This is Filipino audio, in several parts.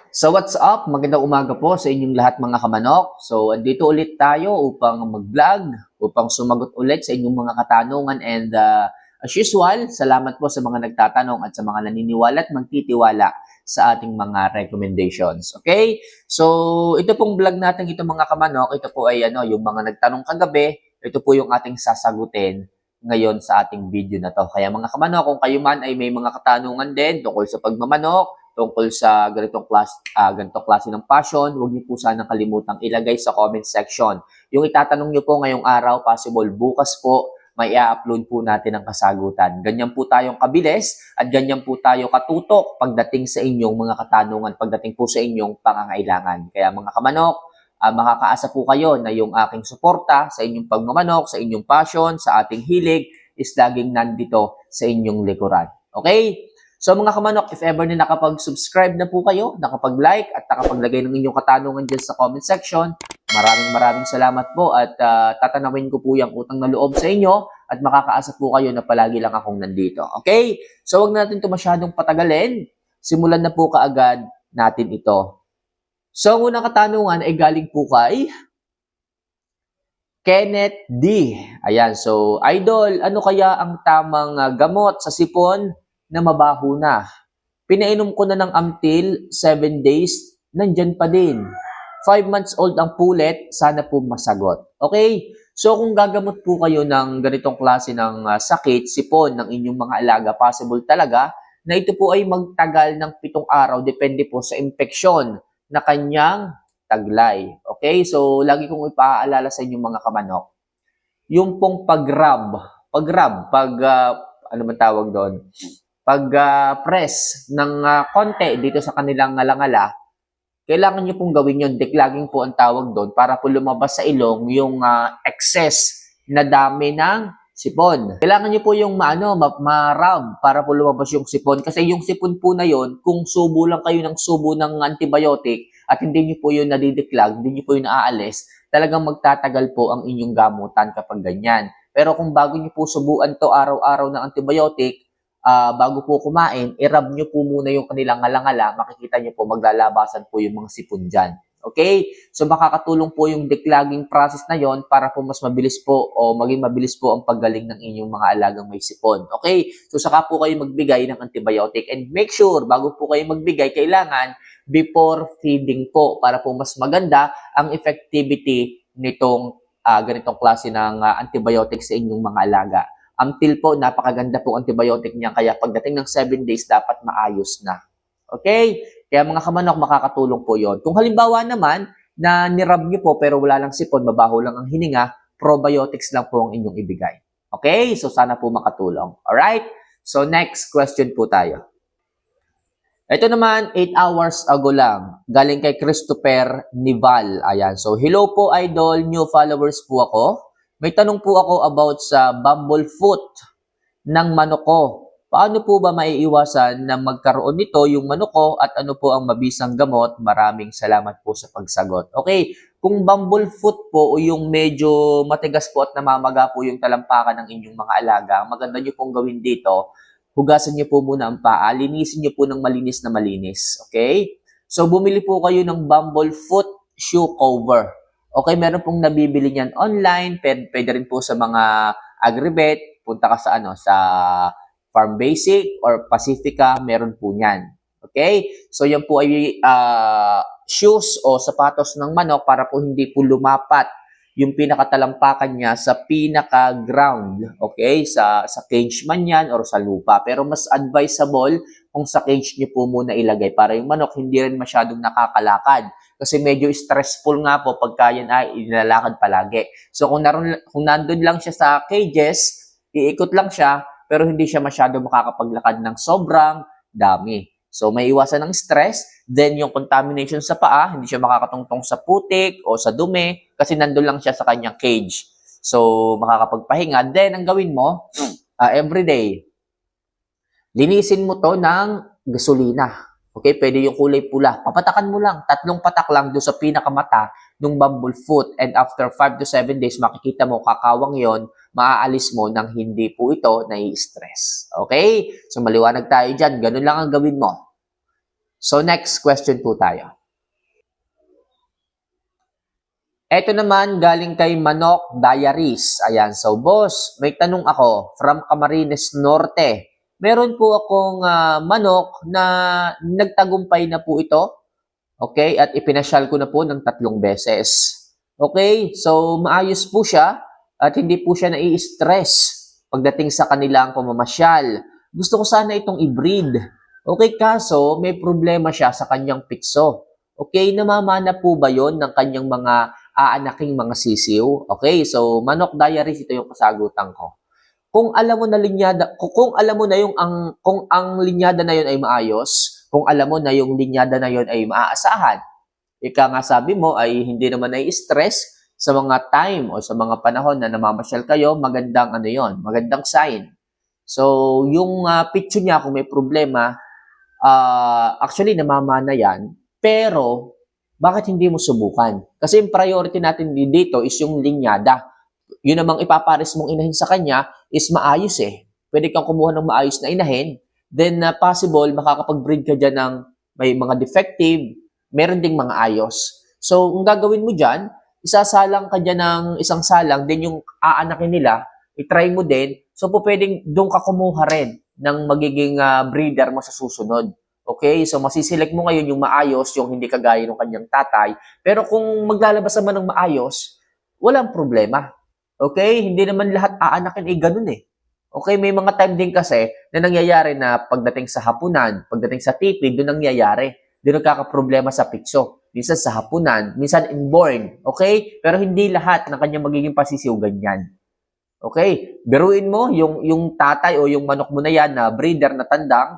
So what's up? Magandang umaga po sa inyong lahat mga kamanok. So andito ulit tayo upang mag-vlog, upang sumagot ulit sa inyong mga katanungan and as usual, salamat po sa mga nagtatanong at sa mga naniniwala at magtitiwala sa ating mga recommendations. Okay? So ito pong vlog natin ito mga kamanok, ito po ay yung mga nagtanong kagabi, ito po yung ating sasagutin ngayon sa ating video na to. Kaya mga kamanok, kung kayo man ay may mga katanungan din tungkol sa pagmamanok, tungkol sa ganitong klase ng passion, huwag niyo po sanang kalimutang ilagay sa comment section. Yung itatanong niyo po ngayong araw, possible bukas po, may i-upload po natin ang kasagutan. Ganyan po tayong kabilis at ganyan po tayo katutok pagdating sa inyong mga katanungan, pagdating po sa inyong pangangailangan. Kaya mga kamanok, makakaasa po kayo na yung aking suporta sa inyong pagmamanok, sa inyong passion, sa ating hilig, is laging nandito sa inyong likuran. Okay? So mga kamanok, if ever na nakapag-subscribe na po kayo, nakapag-like at nakapaglagay ng inyong katanungan dyan sa comment section, maraming salamat po at tatanawin ko po yung utang na loob sa inyo at makakaasa po kayo na palagi lang akong nandito. Okay? So wag natin ito masyadong patagalin. Simulan na po kaagad natin ito. So ang unang katanungan ay galing po kay Kenneth D. Ayan, so idol, ano kaya ang tamang gamot sa sipon na mabaho na? Pinainom ko na ng until 7 days, nandyan pa din. 5 months old ang pulet, sana po masagot. Okay? So kung gagamot po kayo ng ganitong klase ng sakit, sipon ng inyong mga alaga, possible talaga na ito po ay magtagal ng 7 araw, depende po sa infeksyon na kanyang taglay. Okay? So lagi kong ipaalala sa inyong mga kamanok, yung pong ano man tawag doon? Pag-press ng konti dito sa kanilang ngalangala, kailangan nyo pong gawin yun. Declogging po ang tawag doon para po lumabas sa ilong yung excess na dami ng sipon. Kailangan nyo po yung ma-rub para po lumabas yung sipon. Kasi yung sipon po na yon, kung subo lang kayo ng subo ng antibiotic at hindi nyo po yun nadideclog, hindi nyo po yun naaalis, talagang magtatagal po ang inyong gamutan kapag ganyan. Pero kung bago nyo po subuan to araw-araw ng antibiotic, bago po kumain, i-rub nyo po muna yung kanilang ngalangala, makikita nyo po maglalabasan po yung mga sipon dyan. Okay? So makakatulong po yung declogging process na yon para po mas mabilis po o maging mabilis po ang paggaling ng inyong mga alagang may sipon. Okay? So saka po kayo magbigay ng antibiotic and make sure bago po kayo magbigay, kailangan before feeding po para po mas maganda ang effectivity nitong ganitong klase ng antibiotic sa inyong mga alaga. Until po, napakaganda po antibiotic niya. Kaya pagdating ng 7 days, dapat maayos na. Okay? Kaya mga kamanok, makakatulong po yon. Kung halimbawa naman, na nirub niyo po pero wala lang sipon, mabaho lang ang hininga, probiotics lang po ang inyong ibigay. Okay? So sana po makatulong. Alright? So next question po tayo. Ito naman, 8 hours ago lang. Galing kay Christopher Nival. Ayan. So hello po idol, new followers po ako. May tanong po ako about sa bumblefoot ng manok ko. Paano po ba maiiwasan na magkaroon nito yung manok ko at ano po ang mabisang gamot? Maraming salamat po sa pagsagot. Okay, kung bumblefoot po o yung medyo matigas po at namamaga po yung talampakan ng inyong mga alaga, maganda nyo pong gawin dito, hugasan nyo po muna ang paa, linisin nyo po ng malinis na malinis. Okay? So bumili po kayo ng bumblefoot shoe cover. Okay, meron pong nabibili niyan online, pwede rin po sa mga agribet, punta ka sa sa Farm Basic or Pacifica, meron po niyan. Okay? So yan po ay shoes o sapatos ng manok para po hindi po lumapat yung pinakatalampakan niya sa pinaka-ground. Okay? Sa cage man yan or sa lupa. Pero mas advisable kung sa cage niyo po muna ilagay para yung manok hindi rin masyadong nakakalakad. Kasi medyo stressful nga po pagka yan ay inilalakad palagi. So kung nandun lang siya sa cages, iikot lang siya, pero hindi siya masyado makakapaglakad ng sobrang dami. So may iwasan ng stress, then yung contamination sa paa, hindi siya makakatungtong sa putik o sa dumi, kasi nandun lang siya sa kanyang cage. So makakapagpahinga. Then ang gawin mo, everyday, linisin mo to ng gasolina. Okay, pwede yung kulay pula. Papatakan mo lang, 3 patak lang doon sa pinakamata ng bumblefoot. And after 5 to 7 days, makikita mo kakawang yon, maaalis mo nang hindi po ito nai-stress. Okay? So maliwanag tayo dyan. Ganun lang ang gawin mo. So, next question po tayo. Ito naman, galing kay Manok Diaries. Ayan, so boss, may tanong ako from Camarines Norte. Meron po akong manok na nagtagumpay na po ito. Okay, at ipinasyal ko na po ng 3 beses. Okay, so maayos po siya at hindi po siya nai-stress pagdating sa kanilang pamamasyal. Gusto ko sana itong i-breed. Okay, kaso may problema siya sa kanyang pitso. Okay, namamana po ba yon ng kanyang mga aanaking mga sisiw? Okay, so Manok Diaries, ito yung kasagutan ko. Kung alam mo na linyada, kung alam mo na kung ang linyada na yon ay maayos, kung alam mo na yung linyada na yon ay maaasahan, ika nga sabi mo ay hindi naman ay stress sa mga time o sa mga panahon na namamasyal kayo, magandang ano yon, magandang sign. So, yung picture niya kung may problema, actually namamana yan, pero bakit hindi mo subukan? Kasi yung priority natin dito is yung linyada. Yun namang ipapares mong inahin sa kanya is maayos eh. Pwede kang kumuha ng maayos na inahin, then possible makakapag-breed ka dyan ng may mga defective, meron ding mga ayos. So, ang gagawin mo dyan, isasalang ka dyan ng isang salang, then yung aanakin nila, itry mo din, so po pwedeng doon ka kumuha rin ng magiging breeder mo sa susunod. Okay, so masiselect mo ngayon yung maayos, yung hindi kagaya ng kanyang tatay. Pero kung maglalabas naman ng maayos, walang problema. Okay, hindi naman lahat aanakin ay ganun eh. Okay, may mga time din kasi na nangyayari na pagdating sa hapunan, pagdating sa tipid, doon nangyayari. Doon nagkakaproblema sa pitso. Minsan sa hapunan, minsan inborn. Okay, pero hindi lahat ng kanyang magiging pasisiw ganyan. Okay, biruin mo yung tatay o yung manok mo na yan na breeder na tandang,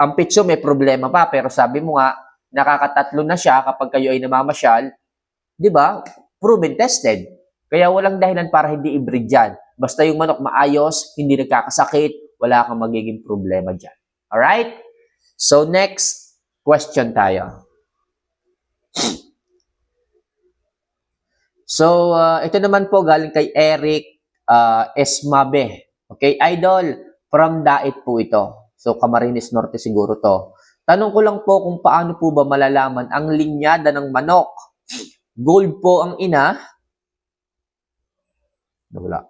ang pitso may problema pa, pero sabi mo nga, nakakatatlo na siya kapag kayo ay namamasyal, di ba? Proven tested. Kaya walang dahilan para hindi i-breed yan. Basta yung manok maayos, hindi nagkakasakit, wala kang magiging problema dyan. Alright? So, next question tayo. So, ito naman po galing kay Eric Esmabe. Okay, idol, from Dait po ito. So, Camarines Norte siguro to. Tanong ko lang po kung paano po ba malalaman ang linyada ng manok. Gold po ang ina. Wala.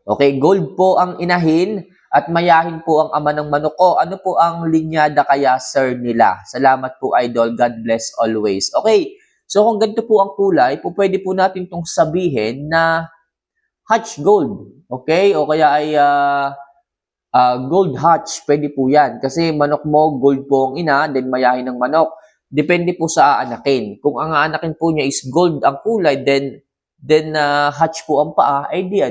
Okay, gold po ang inahin at mayahin po ang ama ng manok ko. Ano po ang linyada kaya, sir, nila? Salamat po, idol. God bless always. Okay, so kung ganito po ang kulay, po pwede po natin itong sabihin na hatch gold. Okay, o kaya ay gold hatch, pwede po yan. Kasi manok mo, gold po ang ina, then mayahin ng manok. Depende po sa aanakin. Kung ang aanakin po niya is gold ang kulay, then hatch po ang paa, ay di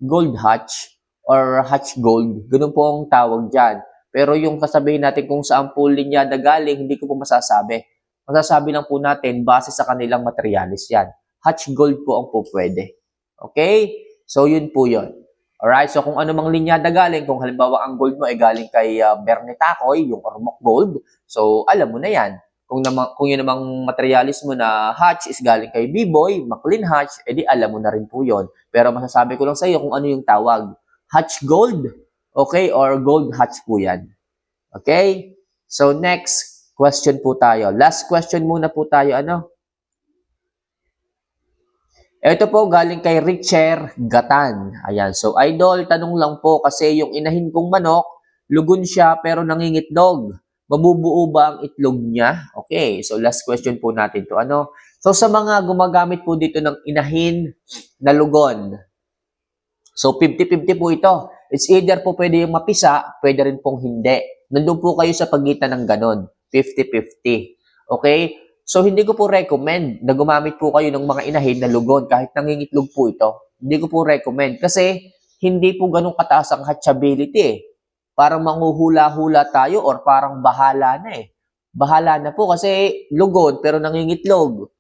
gold hatch or hatch gold. Ganun po ang tawag dyan. Pero yung kasabihin natin kung saan po linyada galing, hindi ko po masasabi. Masasabi lang po natin, base sa kanilang materialis yan. Hatch gold po ang po pwede. Okay? So, yun po yun. Alright, so kung ano mang linyada galing, kung halimbawa ang gold mo ay galing kay Bernetakoy, yung Ormoc Gold, so alam mo na yan. Kung yun namang materialis mo na hatch is galing kay B-Boy, McLean Hatch, edi alam mo na rin po yun. Pero masasabi ko lang sa iyo kung ano yung tawag. Hatch gold, okay, or gold hatch po yan. Okay? So next question po tayo. Last question muna po tayo, Ito po galing kay Richer Gatan. Ayan. So, idol, tanong lang po kasi yung inahin kong manok, lugon siya pero nangingitlog. Mabubuo ba ang itlog niya? Okay. So, last question po natin to. So, sa mga gumagamit po dito ng inahin na lugon, so 50-50 po ito. It's either po pwede yung mapisa, pwede rin pong hindi. Nandun po kayo sa pagitan ng ganon. 50-50. Okay? So, hindi ko po recommend na gumamit po kayo ng mga inahin na lugon kahit nangingitlog po ito. Hindi ko po recommend kasi hindi po ganun kataas ang hatchability eh. Parang manghuhula-hula tayo or parang bahala na eh. Bahala na po kasi lugon pero nangingitlog.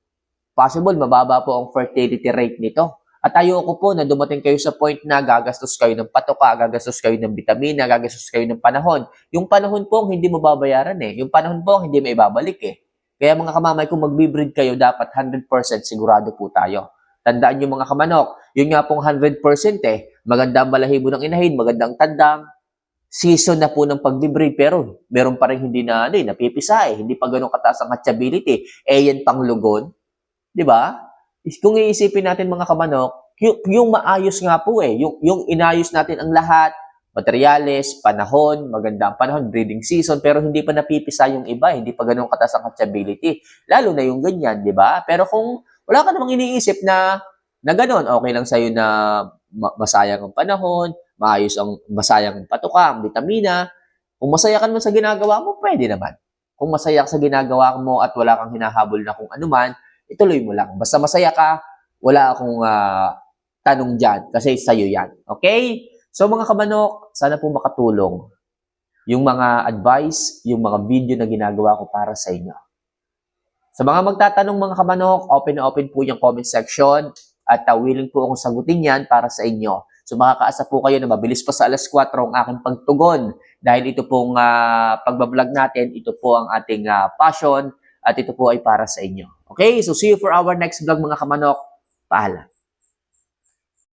Possible mababa po ang fertility rate nito. At ayoko po na dumating kayo sa point na gagastos kayo ng patoka, gagastos kayo ng bitamina, gagastos kayo ng panahon. Yung panahon po ang hindi mo babayaran eh. Yung panahon po ang hindi may babalik eh. Kaya mga kamamay, kung mag-breed kayo, dapat 100% sigurado po tayo. Tandaan nyo mga kamanok, yun nga pong 100% eh. Maganda ang balahibo ng inahin, magandang tandang, season na po ng pagbe-breed pero meron pa rin hindi na napipisa hindi pa ganoon kataas ang hatchability. Yan pang lugon, 'di ba? Kung iisipin natin mga kamanok, yung maayos nga po yung inayos natin ang lahat, materyales, panahon, maganda ang panahon, breeding season, pero hindi pa napipisa yung iba, hindi pa ganoon kataas ang hatchability. Lalo na yung ganyan, 'di ba? Pero kung wala ka namang iniisip na ganoon, okay lang sa'yo na masayang ang panahon, masayang ang patuka, ang vitamina. Kung masaya ka naman sa ginagawa mo, pwede naman. Kung masaya ka sa ginagawa mo at wala kang hinahabol na kung ano man, ituloy mo lang. Basta masaya ka, wala akong tanong dyan kasi sa'yo yan. Okay? So mga kamanok, sana po makatulong yung mga advice, yung mga video na ginagawa ko para sa inyo. Sa mga magtatanong mga kamanok, open na open po yung comment section at willing po akong sagutin yan para sa inyo. So makakaasa po kayo na mabilis pa sa alas 4 ang aking pagtugon dahil ito pong pagbablog natin, ito po ang ating passion at ito po ay para sa inyo. Okay, so see you for our next vlog mga kamanok. Paalam.